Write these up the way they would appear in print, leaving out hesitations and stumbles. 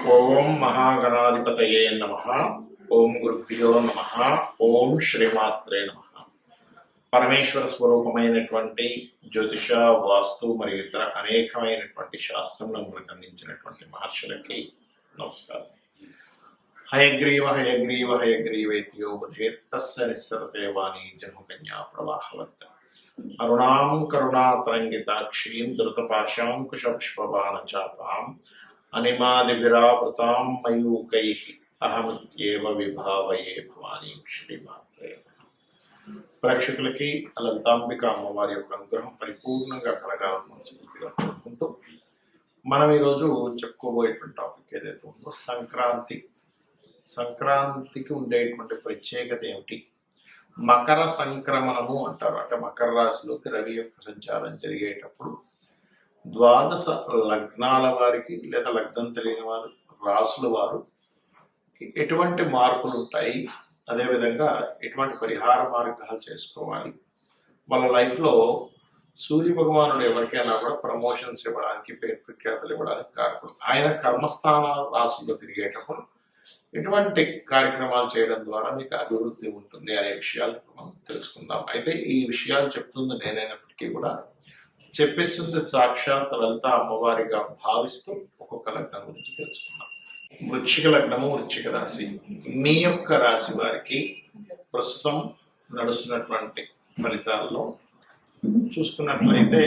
ఓం మహాగణాధిపతయే నమః. ఓం గురుభ్యో నమః. ఓం శ్రీమాత్రే నమః. పరమేశ్వర స్వరూపమైనటువంటి జ్యోతిష, వాస్తు మరియు ఇతర అనేకమైనటువంటి శాస్త్రములను మనకు అందించినటువంటి మహర్షులకి నమస్కారం. హయగ్రీవ హయగ్రీవ హయగ్రీవేతియో బధేత్ తస్య నిస్సరతే వాణి జన్మకన్యా ప్రవాహవత్. అరుణాం కరుణాతరంగితాక్షీం ధృతపాశాంకుశపుష్పబాణచాపాం అనిమాదిభిరావృతాం మయూకైః అహమిత్యేవ విభావయే భవానీ శ్రీమాత్రే. ప్రేక్షకులకి లలితాంబిక అమ్మవారి యొక్క అనుగ్రహం పరిపూర్ణంగా కలగాలని మనస్ఫూర్తిగా కోరుకుంటూ మనం ఈరోజు చెప్పుకోబోయేటువంటి టాపిక్ ఏదైతే ఉందో సంక్రాంతికి ఉండేటువంటి ప్రత్యేకత ఏమిటి? మకర సంక్రమణము అంటారు. అంటే మకర రాశిలోకి రవి యొక్క సంచారం జరిగేటప్పుడు ద్వాదశ లగ్నాల వారికి లేదా లగ్నం తెలియని వారు, రాసుల వారు ఎటువంటి మార్పులు ఉంటాయి, అదేవిధంగా ఎటువంటి పరిహార మార్గాలు చేసుకోవాలి, వాళ్ళ లైఫ్లో సూర్య భగవానుడు ఎవరికైనా కూడా ప్రమోషన్స్ ఇవ్వడానికి, పేరు ప్రఖ్యాతలు ఇవ్వడానికి కారకుడు. ఆయన కర్మస్థాన రాసుల్లో తిరిగేటప్పుడు ఎటువంటి కార్యక్రమాలు చేయడం ద్వారా మీకు అభివృద్ధి ఉంటుంది అనే విషయాలు మనం తెలుసుకుందాం. అయితే ఈ విషయాలు చెప్తుంది నేనైనప్పటికీ కూడా చెప్పిస్తుంది సాక్షాత్ లలిత అమ్మవారిగా భావిస్తూ ఒక్కొక్క లగ్నం గురించి తెలుసుకుందాం. వృశ్చిక లగ్నము, వృశ్చిక రాశి. మీ యొక్క రాశి వారికి ప్రస్తుతం నడుస్తున్నటువంటి ఫలితాల్లో చూసుకున్నట్లయితే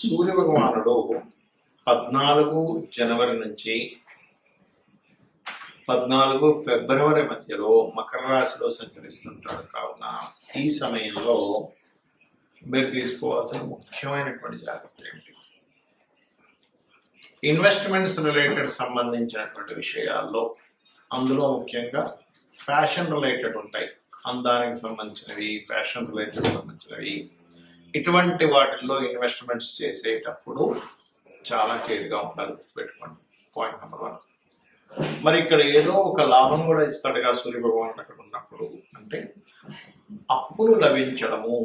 సూర్య భగవానుడు 14 జనవరి నుంచి 14 ఫిబ్రవరి మధ్యలో మకర రాశిలో సంచరిస్తుంటాడు. కావున ఈ సమయంలో మీరు తీసుకోవాల్సిన ముఖ్యమైనటువంటి జాగ్రత్త ఏమిటి? ఇన్వెస్ట్మెంట్స్ రిలేటెడ్ సంబంధించినటువంటి విషయాల్లో, అందులో ముఖ్యంగా ఫ్యాషన్ రిలేటెడ్ ఉంటాయి, అందానికి సంబంధించినవి, ఫ్యాషన్ రిలేటెడ్ సంబంధించినవి. ఇటువంటి వాటిల్లో ఇన్వెస్ట్మెంట్స్ చేసేటప్పుడు చాలా కేర్గా ఉండాలి, పెట్టుకోండి. Point number 1. మరి ఇక్కడ ఏదో ఒక లాభం కూడా ఇస్తాడుగా సూర్య భగవానుడు అక్కడ ఉన్నప్పుడు. అంటే అప్పులు లభించడము,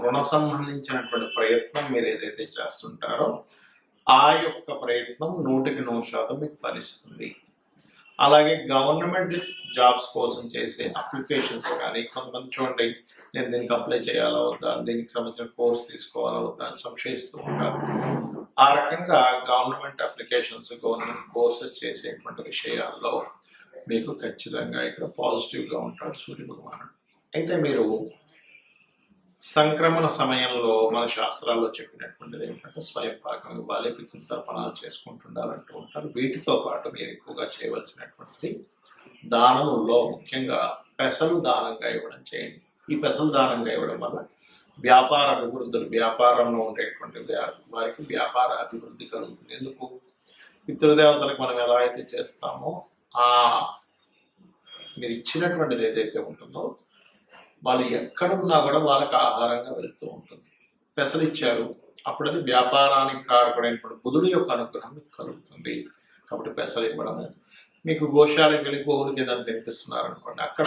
రుణ సంబంధించినటువంటి ప్రయత్నం మీరు ఏదైతే చేస్తుంటారో ఆ యొక్క ప్రయత్నం 100% మీకు ఫలిస్తుంది. అలాగే గవర్నమెంట్ జాబ్స్ కోసం చేసే అప్లికేషన్స్ కానీ, కొంతమంది చూడండి, నేను దీనికి అప్లై చేయాలా వద్దా, దీనికి సంబంధించిన కోర్స్ తీసుకోవాలా వద్దా అని సంశయిస్తూ ఉంటారు. ఆ రకంగా గవర్నమెంట్ అప్లికేషన్స్, గవర్నమెంట్ కోర్సెస్ చేసేటువంటి విషయాల్లో మీకు ఖచ్చితంగా ఇక్కడ పాజిటివ్గా ఉంటాడు సూర్య భగవానుడు. అయితే మీరు సంక్రమణ సమయంలో మన శాస్త్రాల్లో చెప్పినటువంటిది ఏమిటంటే స్వయం పాకం ఇవ్వాలి, పితృతర్పణాలు చేసుకుంటుండాలంటూ ఉంటారు. వీటితో పాటు మీరు ఎక్కువగా చేయవలసినటువంటిది దానముల్లో ముఖ్యంగా పెసలు దానంగా ఇవ్వడం చేయండి. ఈ పెసలు దానంగా ఇవ్వడం వల్ల వ్యాపార అభివృద్ధులు, వ్యాపారంలో ఉండేటువంటి వారికి వ్యాపార అభివృద్ధి కలుగుతుంది. ఎందుకు? పితృదేవతలకు మనం ఎలా అయితే చేస్తామో ఆ మీరు ఇచ్చినటువంటిది ఏదైతే ఉంటుందో వాళ్ళు ఎక్కడున్నా కూడా వాళ్ళకి ఆహారంగా వెళ్తూ ఉంటుంది. పెసలు ఇచ్చారు, అప్పుడు అది వ్యాపారానికి కారకుడైనటువంటి బుధుడు యొక్క అనుగ్రహం మీకు కలుగుతుంది. కాబట్టి పెసలు ఇవ్వడము. మీకు గోశాలకు వెళ్ళి గోవులకి ఏదైనా తినిపిస్తున్నారు అనుకోండి, అక్కడ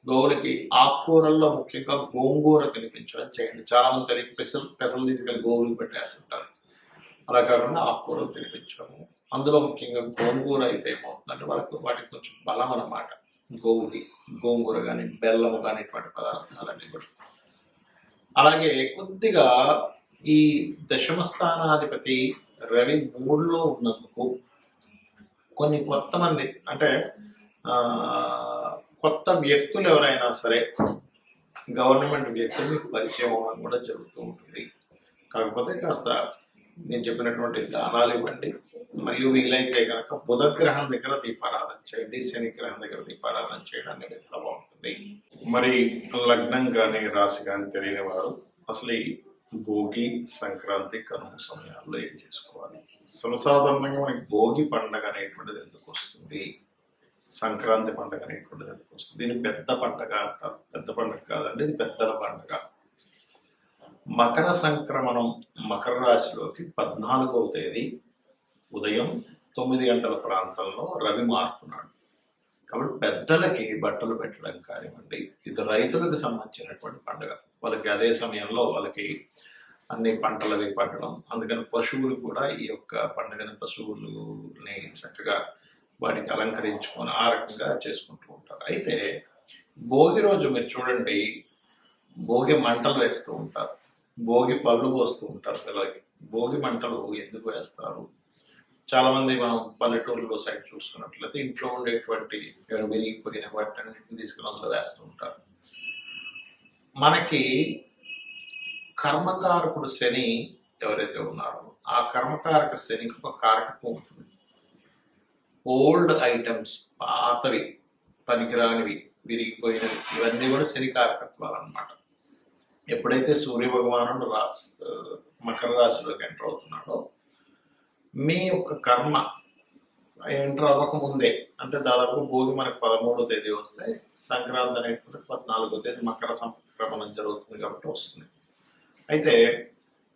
గోవులకి ఆకుకూరల్లో ముఖ్యంగా గోంగూర తినిపించడం చేయండి. చాలా మంది తెలియక పెసలు తీసుకెళ్ళి గోవులకు పెట్టేస్తుంటారు. అలా కాకుండా ఆకుకూరలు తినిపించడము, అందులో ముఖ్యంగా గోంగూర అయితే ఏమవుతుందంటే వాటికి కొంచెం బలం అన్నమాట. గోవుకి గోంగూర కానీ, బెల్లము కానీ ఇటువంటి పదార్థాలన్నీ కూడా. అలాగే కొద్దిగా ఈ దశమ స్థానాధిపతి రవి 3లో ఉన్నందుకు కొన్ని కొత్త మంది, అంటే కొత్త వ్యక్తులు ఎవరైనా సరే గవర్నమెంట్ వ్యక్తులు మీకు పరిచయం అవ్వడం కూడా జరుగుతూ ఉంటుంది. కాకపోతే కాస్త నేను చెప్పినటువంటి దానాలు ఇవ్వండి. మరియు వీలైతే కనుక బుధగ్రహం దగ్గర దీపారాధన చేయండి, శని గ్రహం దగ్గర దీపారాధన చేయడం అనేది బాగుంటుంది. మరి లగ్నం కానీ రాశి కానీ తెలియని వారు అసలు ఈ భోగి, సంక్రాంతి, కనుమ సమయాల్లో ఏం చేసుకోవాలి? సర్వసాధారణంగా మనకి భోగి పండుగ అనేటువంటిది ఎందుకు వస్తుంది, సంక్రాంతి పండుగ అనేటువంటిది ఎందుకు వస్తుంది? దీన్ని పెద్ద పండుగ అంటారు. పెద్ద పండుగ కాదండి, ఇది పెద్దల పండుగ. మకర సంక్రమణం మకర రాశిలోకి 14వ తేదీ ఉదయం 9 గంటల ప్రాంతంలో రవి మారుతున్నాడు. కాబట్టి పెద్దలకి బట్టలు పెట్టడం కానివ్వండి, ఇది రైతులకు సంబంధించినటువంటి పండుగ. వాళ్ళకి అదే సమయంలో వాళ్ళకి అన్ని పంటలు అవి పండడం. అందుకని పశువులు కూడా ఈ యొక్క పండుగని పశువులని చక్కగా వాటికి అలంకరించుకొని ఆ రకంగా చేసుకుంటూ ఉంటారు. అయితే భోగి రోజు మీరు చూడండి, భోగి మంటలు వేస్తూ ఉంటారు, భోగి పళ్ళు పోస్తూ ఉంటారు పిల్లలకి. భోగి మంటలు ఎందుకు వేస్తారు? చాలా మంది మనం పల్లెటూరులో సైడ్ చూసుకున్నట్లయితే ఇంట్లో ఉండేటువంటి విరిగిపోయిన వాటిని తీసుకుని అందులో వేస్తూ ఉంటారు. మనకి కర్మకారకుడు శని ఎవరైతే ఉన్నారో ఆ కర్మకారక శనికి ఒక కారకత్వం ఉంటుంది. ఓల్డ్ ఐటమ్స్, పాతవి, పనికిరానివి, విరిగిపోయినవి, ఇవన్నీ కూడా శని కారకత్వాలు అన్నమాట. ఎప్పుడైతే సూర్య భగవానుడు మకర రాశిలోకి ఎంటర్ అవుతున్నాడో మీ యొక్క కర్మ ఎంటర్ అవ్వకముందే, అంటే దాదాపు భోగి మనకు 13వ తేదీ వస్తే సంక్రాంతి అనేటువంటిది 14వ తేదీ మకర సంక్రమణం జరుగుతుంది కాబట్టి వస్తుంది. అయితే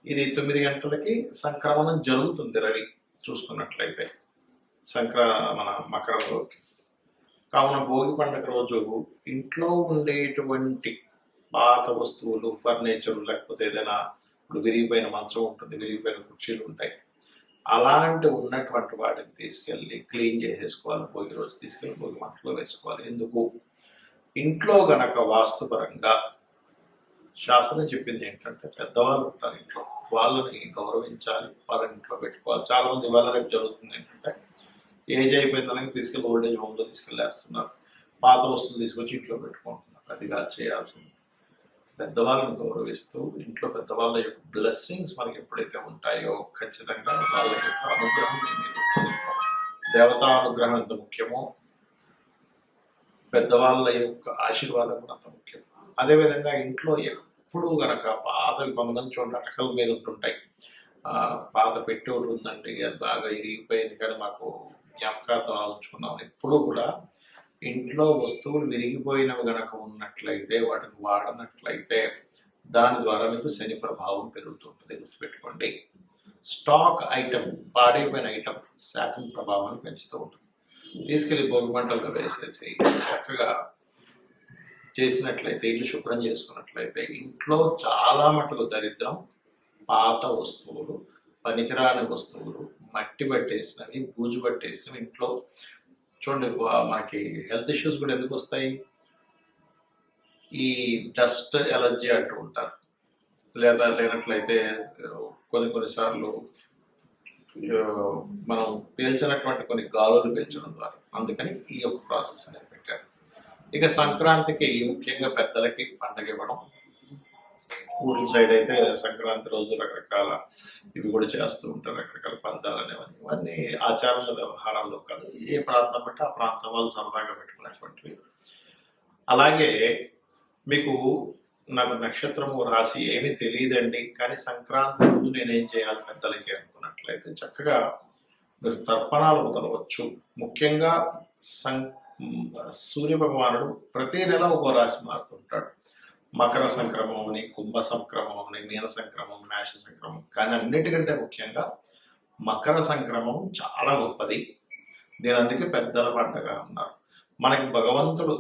ఇది 9 గంటలకి సంక్రమణం జరుగుతుంది రవి చూసుకున్నట్లయితే మన మకరంలోకి. కావున భోగి పండుగ రోజు ఇంట్లో ఉండేటువంటి పాత వస్తువులు, ఫర్నిచర్, లేకపోతే ఏదైనా ఇప్పుడు విరిగిపోయిన మంచం ఉంటుంది, విరిగిపోయిన కుర్చీలు ఉంటాయి, అలాంటి ఉన్నటువంటి వాటిని తీసుకెళ్ళి క్లీన్ చేసేసుకోవాలి. భోగి రోజు తీసుకెళ్ళి భోగి మంటలో వేసుకోవాలి. ఎందుకు? ఇంట్లో గనక వాస్తుపరంగా శాస్త్రం చెప్పింది ఏంటంటే పెద్దవాళ్ళు ఉంటారు ఇంట్లో, వాళ్ళని గౌరవించాలి, వాళ్ళని ఇంట్లో పెట్టుకోవాలి. చాలా మంది ఇవాళ రేపు జరుగుతుంది ఏంటంటే ఏజ్ అయిపోయిందని తీసుకెళ్ళి ఓల్డేజ్ హోమ్లో తీసుకెళ్ళేస్తున్నారు, పాత వస్తువులు తీసుకొచ్చి ఇంట్లో పెట్టుకుంటున్నారు. అది కాదు చేయాల్సింది. పెద్దవాళ్ళని గౌరవిస్తూ ఇంట్లో పెద్దవాళ్ళ యొక్క బ్లెస్సింగ్స్ మనకి ఎప్పుడైతే ఉంటాయో ఖచ్చితంగా వాళ్ళ యొక్క అనుగ్రహం దేవతా అనుగ్రహం ఎంత ముఖ్యమో పెద్దవాళ్ళ యొక్క ఆశీర్వాదం కూడా అంత ముఖ్యం. అదేవిధంగా ఇంట్లో ఎప్పుడు గనక పాతవి కొంతమంది చూడండి అటకల మీద ఉంటుంటాయి, పాత పెట్టి ఒకటి ఉందండి, అది బాగా ఇరిగిపోయింది కానీ మాకు జ్ఞాపకార్థం ఉంచుకున్నాం. ఎప్పుడు కూడా ఇంట్లో వస్తువులు విరిగిపోయినవి గనక ఉన్నట్లయితే, వాటిని వాడనట్లయితే దాని ద్వారా మీకు శని ప్రభావం పెరుగుతుంటుంది. గుర్తుపెట్టుకోండి. స్టాక్ ఐటమ్, పాడైపోయిన ఐటమ్ శాతం ప్రభావాన్ని పెంచుతూ ఉంటుంది. తీసుకెళ్ళి భోగి మంటల్లో వేసేసి చక్కగా చేసినట్లయితే, ఇల్లు శుభ్రం చేసుకున్నట్లయితే ఇంట్లో చాలా మటుకు దరిద్రం, పాత వస్తువులు, పనికిరాని వస్తువులు, మట్టి పట్టేసినవి, బూజు పట్టేసినవి ఇంట్లో చూడండి. మనకి హెల్త్ ఇష్యూస్ కూడా ఎందుకు వస్తాయి? ఈ డస్ట్ ఎలర్జీ అంటూ ఉంటారు, లేదా లేనట్లయితే కొన్నిసార్లు మనం పీల్చినటువంటి కొన్ని గాలులు పీల్చడం ద్వారా. అందుకని ఈ యొక్క ప్రాసెస్ అనేది పెట్టారు. ఇక సంక్రాంతికి ముఖ్యంగా పెద్దలకి పండగ ఇవ్వడం. ఊర్ల సైడ్ అయితే సంక్రాంతి రోజు రకరకాల ఇవి కూడా చేస్తూ ఉంటారు, రకరకాల పందాలు అనేవన్నీ. ఇవన్నీ ఆచారాల వ్యవహారాల్లో కాదు, ఏ ప్రాంతం బట్టి ఆ ప్రాంతం వాళ్ళు సరదాగా పెట్టుకునేటువంటివి. అలాగే మీకు నాకు నక్షత్రము రాశి ఏమీ తెలియదండి, కానీ సంక్రాంతి రోజు నేనేం చేయాలి పెద్దలకి అనుకున్నట్లయితే చక్కగా మీరు తర్పణాలు వదలవచ్చు. ముఖ్యంగా సూర్య భగవానుడు ప్రతి నెల ఒక్కో రాశి మారుతుంటాడు. మకర సంక్రమం అని, కుంభ సంక్రమం అని, మీన సంక్రమం, మేష సంక్రమం. కానీ అన్నిటికంటే ముఖ్యంగా మకర సంక్రమం చాలా గొప్పది. దీని అందుకే పెద్దల పండగ అన్నారు. మనకి భగవంతుడు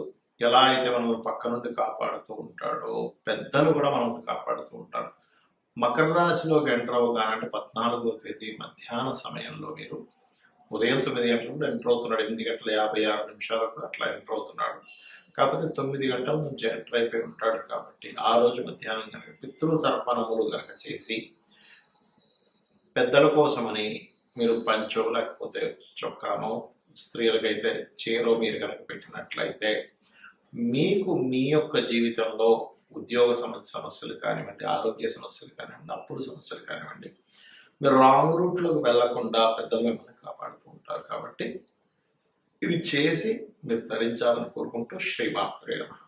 ఎలా అయితే మనల్ని పక్క నుండి కాపాడుతూ ఉంటాడో పెద్దలు కూడా మనల్ని కాపాడుతూ ఉంటారు. మకర రాశిలోకి ఎంటర్ అవ్వగానంటే 14వ తేదీ మధ్యాహ్న సమయంలో మీరు ఉదయం 9 గంటలకు ఎంటర్ అవుతున్నాడు, 8:56 అట్లా ఎంటర్ అవుతున్నాడు. కాకపోతే 9 గంటల నుంచి ఎంటర్ అయిపోయి ఉంటాడు కాబట్టి ఆ రోజు మధ్యాహ్నం కనుక పితృతర్పణములు కనుక చేసి పెద్దల కోసమని మీరు పంచో లేకపోతే చొక్కానో, స్త్రీలకైతే చీరో మీరు కనుక పెట్టినట్లయితే మీకు మీ యొక్క జీవితంలో ఉద్యోగ సమస్యలు కానివ్వండి, ఆరోగ్య సమస్యలు కానివ్వండి, అప్పుల సమస్యలు కానివ్వండి, మీరు రాంగ్ రూట్లోకి వెళ్లకుండా పెద్దలు మిమ్మల్ని కాపాడుతూ ఉంటారు. కాబట్టి ఇది చేసి మీరు తరించాలని కోరుకుంటూ శ్రీమాత్రే నమః.